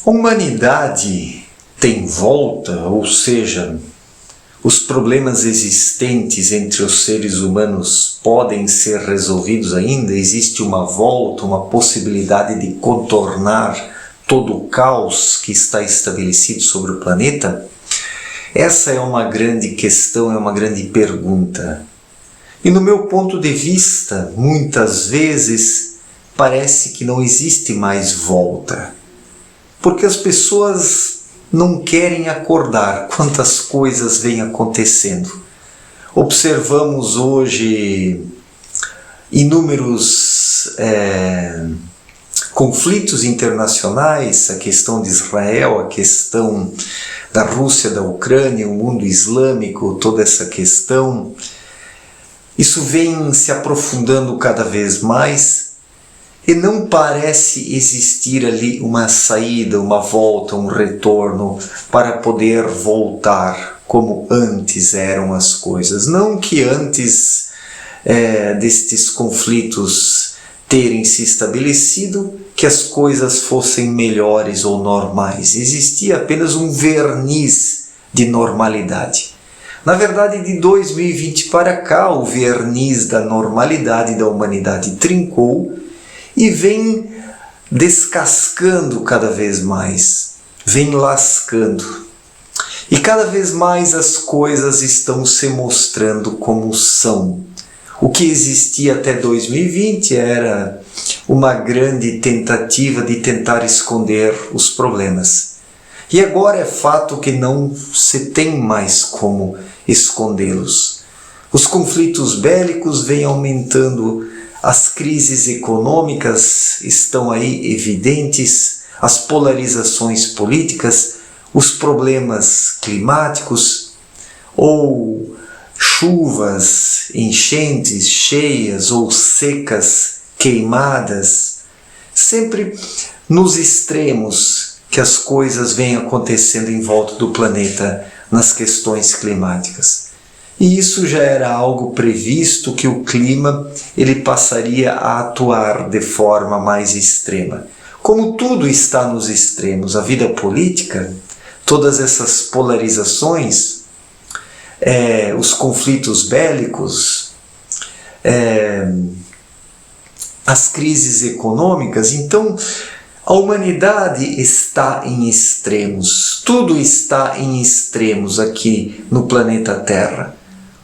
A humanidade tem volta, ou seja, os problemas existentes entre os seres humanos podem ser resolvidos ainda? Existe uma volta, uma possibilidade de contornar todo o caos que está estabelecido sobre o planeta? Essa é uma grande questão, é uma grande pergunta. E no meu ponto de vista, muitas vezes parece que não existe mais volta, porque as pessoas não querem acordar quantas coisas vêm acontecendo. Observamos hoje inúmeros conflitos internacionais, a questão de Israel, a questão da Rússia, da Ucrânia, o mundo islâmico, toda essa questão. Isso vem se aprofundando cada vez mais e não parece existir ali uma saída, uma volta, um retorno para poder voltar como antes eram as coisas. Não que antes destes conflitos terem se estabelecido, que as coisas fossem melhores ou normais. Existia apenas um verniz de normalidade. Na verdade, de 2020 para cá, o verniz da normalidade da humanidade trincou e vem descascando cada vez mais, vem lascando. E cada vez mais as coisas estão se mostrando como são. O que existia até 2020 era uma grande tentativa de tentar esconder os problemas. E agora é fato que não se tem mais como escondê-los. Os conflitos bélicos vêm aumentando, as crises econômicas estão aí evidentes, as polarizações políticas, os problemas climáticos, ou chuvas, enchentes, cheias ou secas, queimadas, sempre nos extremos que as coisas vêm acontecendo em volta do planeta nas questões climáticas. E isso já era algo previsto, que o clima ele passaria a atuar de forma mais extrema. Como tudo está nos extremos, a vida política, todas essas polarizações, os conflitos bélicos, as crises econômicas, então a humanidade está em extremos, tudo está em extremos aqui no planeta Terra,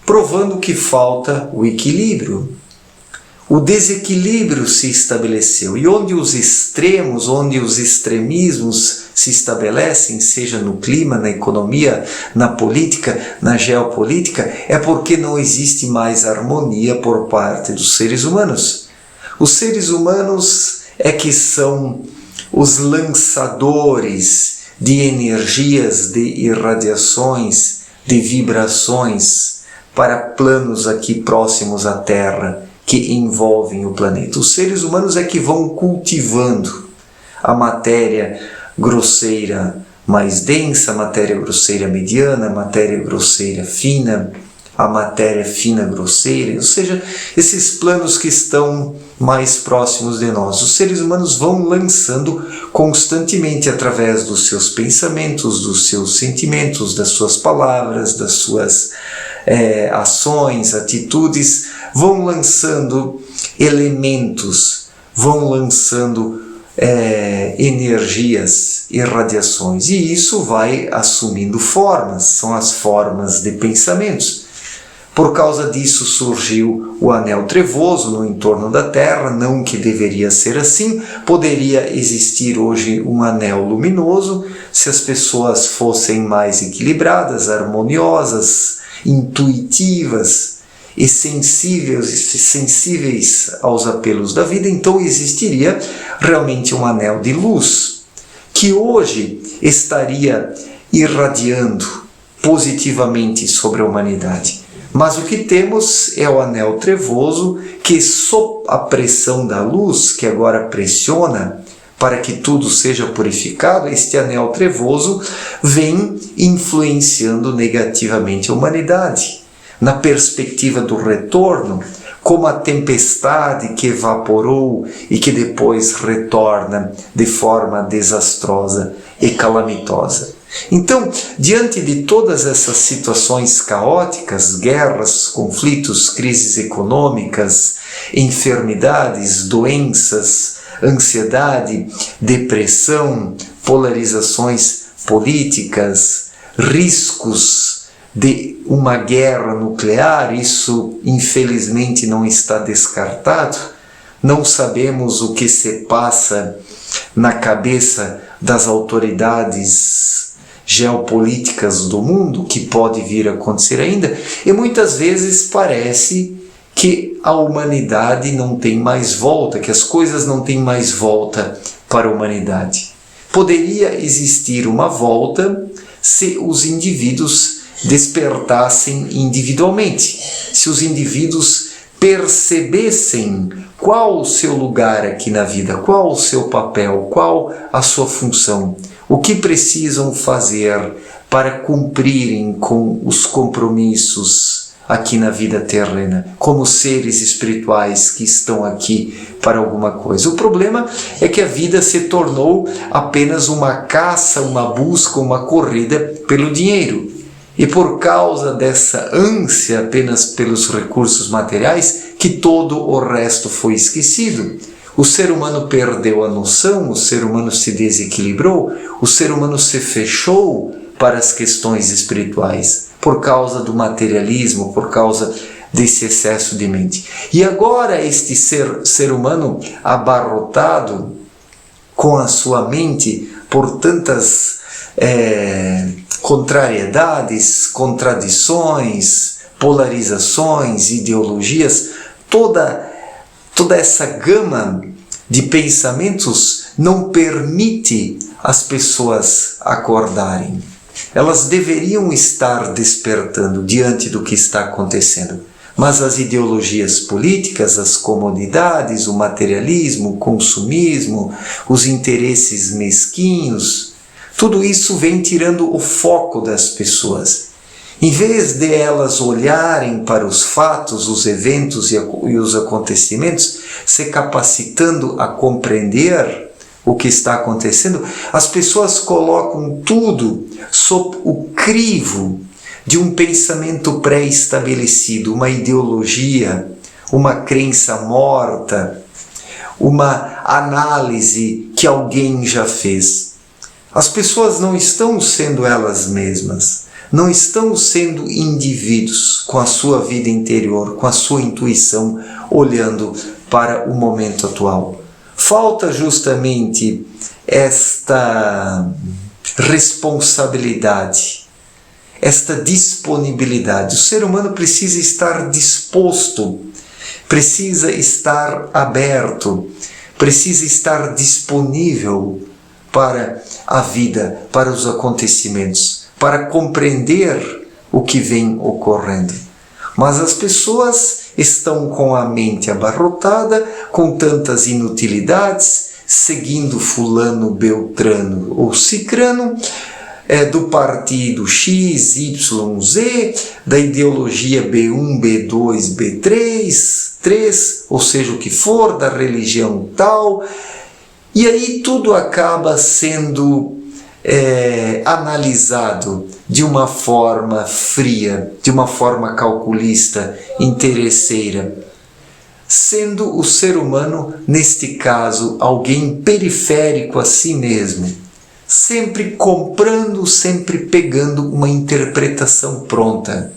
provando que falta o equilíbrio. O desequilíbrio se estabeleceu, e onde os extremos, onde os extremismos se estabelecem, seja no clima, na economia, na política, na geopolítica, é porque não existe mais harmonia por parte dos seres humanos. Os seres humanos é que são os lançadores de energias, de irradiações, de vibrações para planos aqui próximos à Terra, que envolvem o planeta. Os seres humanos é que vão cultivando a matéria grosseira mais densa, a matéria grosseira mediana, a matéria grosseira fina, a matéria fina grosseira, ou seja, esses planos que estão mais próximos de nós. Os seres humanos vão lançando constantemente através dos seus pensamentos, dos seus sentimentos, das suas palavras, das suas ações, atitudes, vão lançando elementos, vão lançando energias e radiações, e isso vai assumindo formas, são as formas de pensamentos. Por causa disso surgiu o anel trevoso no entorno da Terra, não que deveria ser assim, poderia existir hoje um anel luminoso se as pessoas fossem mais equilibradas, harmoniosas, intuitivas e sensíveis aos apelos da vida, então existiria realmente um anel de luz, que hoje estaria irradiando positivamente sobre a humanidade. Mas o que temos é o anel trevoso, que sob a pressão da luz, que agora pressiona para que tudo seja purificado, este anel trevoso vem influenciando negativamente a humanidade. Na perspectiva do retorno, como a tempestade que evaporou e que depois retorna de forma desastrosa e calamitosa. Então, diante de todas essas situações caóticas, guerras, conflitos, crises econômicas, enfermidades, doenças, ansiedade, depressão, polarizações políticas, riscos de uma guerra nuclear, isso infelizmente não está descartado. Não sabemos o que se passa na cabeça das autoridades geopolíticas do mundo, que pode vir a acontecer ainda, e muitas vezes parece que a humanidade não tem mais volta, que as coisas não têm mais volta para a humanidade. Poderia existir uma volta se os indivíduos despertassem individualmente, se os indivíduos percebessem qual o seu lugar aqui na vida, qual o seu papel, qual a sua função, o que precisam fazer para cumprirem com os compromissos aqui na vida terrena, como seres espirituais que estão aqui para alguma coisa. O problema é que a vida se tornou apenas uma caça, uma busca, uma corrida pelo dinheiro. E por causa dessa ânsia apenas pelos recursos materiais, que todo o resto foi esquecido. O ser humano perdeu a noção, o ser humano se desequilibrou, o ser humano se fechou para as questões espirituais, por causa do materialismo, por causa desse excesso de mente. E agora este ser humano abarrotado com a sua mente por tantas contrariedades, contradições, polarizações, ideologias, toda essa gama de pensamentos não permite as pessoas acordarem. Elas deveriam estar despertando diante do que está acontecendo. Mas as ideologias políticas, as comodidades, o materialismo, o consumismo, os interesses mesquinhos, tudo isso vem tirando o foco das pessoas. Em vez de elas olharem para os fatos, os eventos e os acontecimentos, se capacitando a compreender o que está acontecendo, as pessoas colocam tudo sob o crivo de um pensamento pré-estabelecido, uma ideologia, uma crença morta, uma análise que alguém já fez. As pessoas não estão sendo elas mesmas, não estão sendo indivíduos com a sua vida interior, com a sua intuição, olhando para o momento atual. Falta justamente esta responsabilidade, esta disponibilidade. O ser humano precisa estar disposto, precisa estar aberto, precisa estar disponível para a vida, para os acontecimentos, para compreender o que vem ocorrendo. Mas as pessoas estão com a mente abarrotada, com tantas inutilidades, seguindo fulano, beltrano ou cicrano, do partido X, Y, Z, da ideologia B1, B2, B3, ou seja, o que for, da religião tal. E aí tudo acaba sendo analisado de uma forma fria, de uma forma calculista, interesseira, sendo o ser humano, neste caso, alguém periférico a si mesmo, sempre comprando, sempre pegando uma interpretação pronta.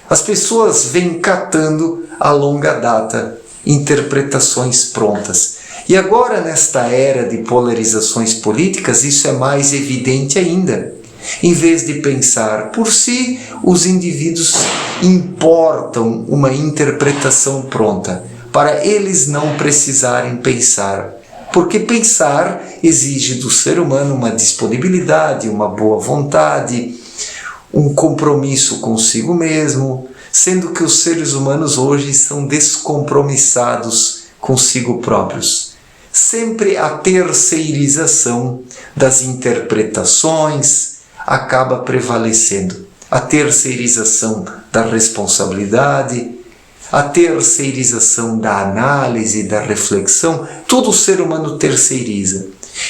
As pessoas vêm catando a longa data interpretações prontas. E agora, nesta era de polarizações políticas, isso é mais evidente ainda. Em vez de pensar por si, os indivíduos importam uma interpretação pronta, para eles não precisarem pensar. Porque pensar exige do ser humano uma disponibilidade, uma boa vontade, um compromisso consigo mesmo, sendo que os seres humanos hoje são descompromissados consigo próprios. Sempre a terceirização das interpretações acaba prevalecendo. A terceirização da responsabilidade, a terceirização da análise, da reflexão, todo ser humano terceiriza.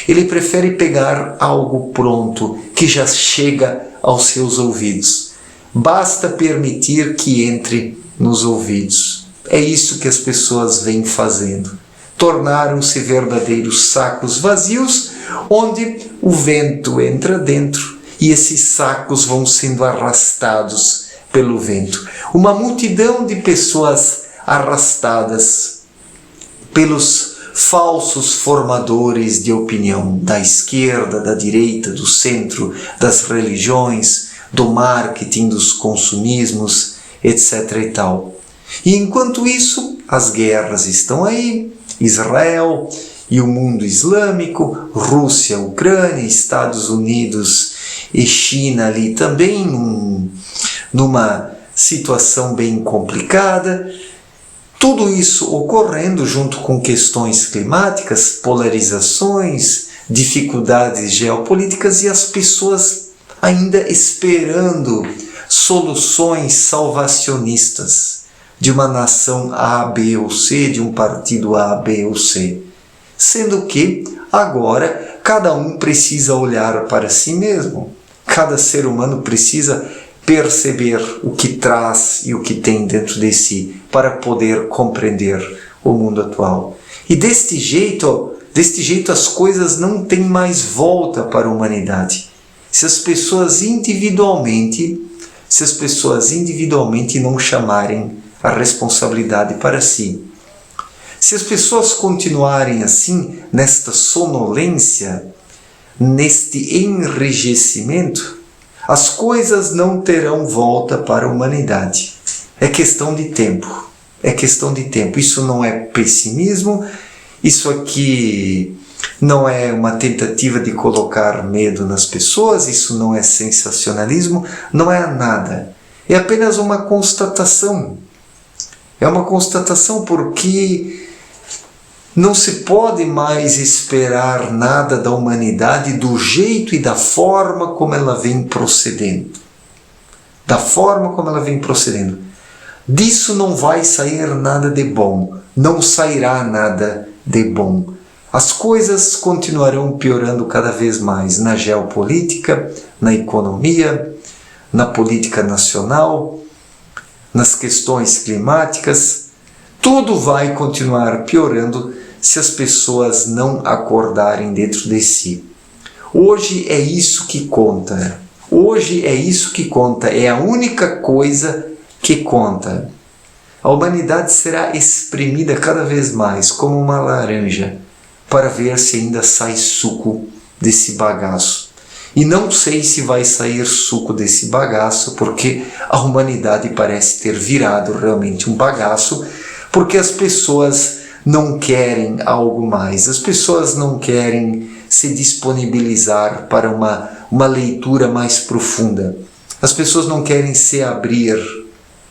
Ele prefere pegar algo pronto, que já chega aos seus ouvidos. Basta permitir que entre nos ouvidos. É isso que as pessoas vêm fazendo. Tornaram-se verdadeiros sacos vazios, onde o vento entra dentro e esses sacos vão sendo arrastados pelo vento. Uma multidão de pessoas arrastadas pelos falsos formadores de opinião da esquerda, da direita, do centro, das religiões, do marketing, dos consumismos, etc. e tal. E enquanto isso, as guerras estão aí, Israel e o mundo islâmico, Rússia, Ucrânia, Estados Unidos e China ali também, numa situação bem complicada. Tudo isso ocorrendo junto com questões climáticas, polarizações, dificuldades geopolíticas e as pessoas ainda esperando soluções salvacionistas de uma nação A, B ou C, de um partido A, B ou C. Sendo que agora cada um precisa olhar para si mesmo. Cada ser humano precisa perceber o que traz e o que tem dentro de si para poder compreender o mundo atual. E deste jeito as coisas não têm mais volta para a humanidade. Se as pessoas individualmente não chamarem a responsabilidade para si. Se as pessoas continuarem assim, nesta sonolência, neste enrijecimento, as coisas não terão volta para a humanidade. É questão de tempo. É questão de tempo. Isso não é pessimismo, isso aqui não é uma tentativa de colocar medo nas pessoas, isso não é sensacionalismo, não é nada. É apenas uma constatação. É uma constatação porque não se pode mais esperar nada da humanidade do jeito e da forma como ela vem procedendo. Da forma como ela vem procedendo. Disso não vai sair nada de bom. Não sairá nada de bom. As coisas continuarão piorando cada vez mais na geopolítica, na economia, na política nacional, nas questões climáticas. Tudo vai continuar piorando se as pessoas não acordarem dentro de si. Hoje é isso que conta. Hoje é isso que conta. É a única coisa que conta. A humanidade será espremida cada vez mais como uma laranja para ver se ainda sai suco desse bagaço. E não sei se vai sair suco desse bagaço, porque a humanidade parece ter virado realmente um bagaço, porque as pessoas não querem algo mais, as pessoas não querem se disponibilizar para uma leitura mais profunda, as pessoas não querem se abrir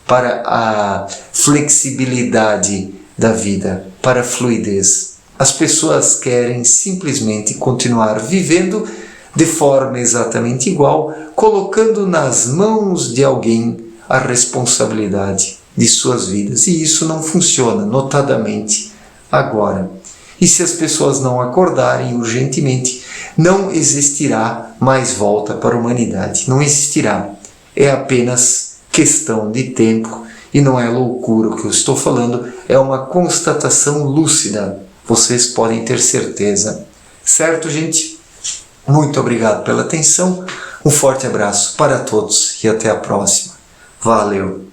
para a flexibilidade da vida, para a fluidez. As pessoas querem simplesmente continuar vivendo de forma exatamente igual, colocando nas mãos de alguém a responsabilidade de suas vidas. E isso não funciona, notadamente agora. E se as pessoas não acordarem urgentemente, não existirá mais volta para a humanidade. Não existirá. É apenas questão de tempo e não é loucura o que eu estou falando, é uma constatação lúcida. Vocês podem ter certeza. Certo, gente? Muito obrigado pela atenção. Um forte abraço para todos e até a próxima. Valeu!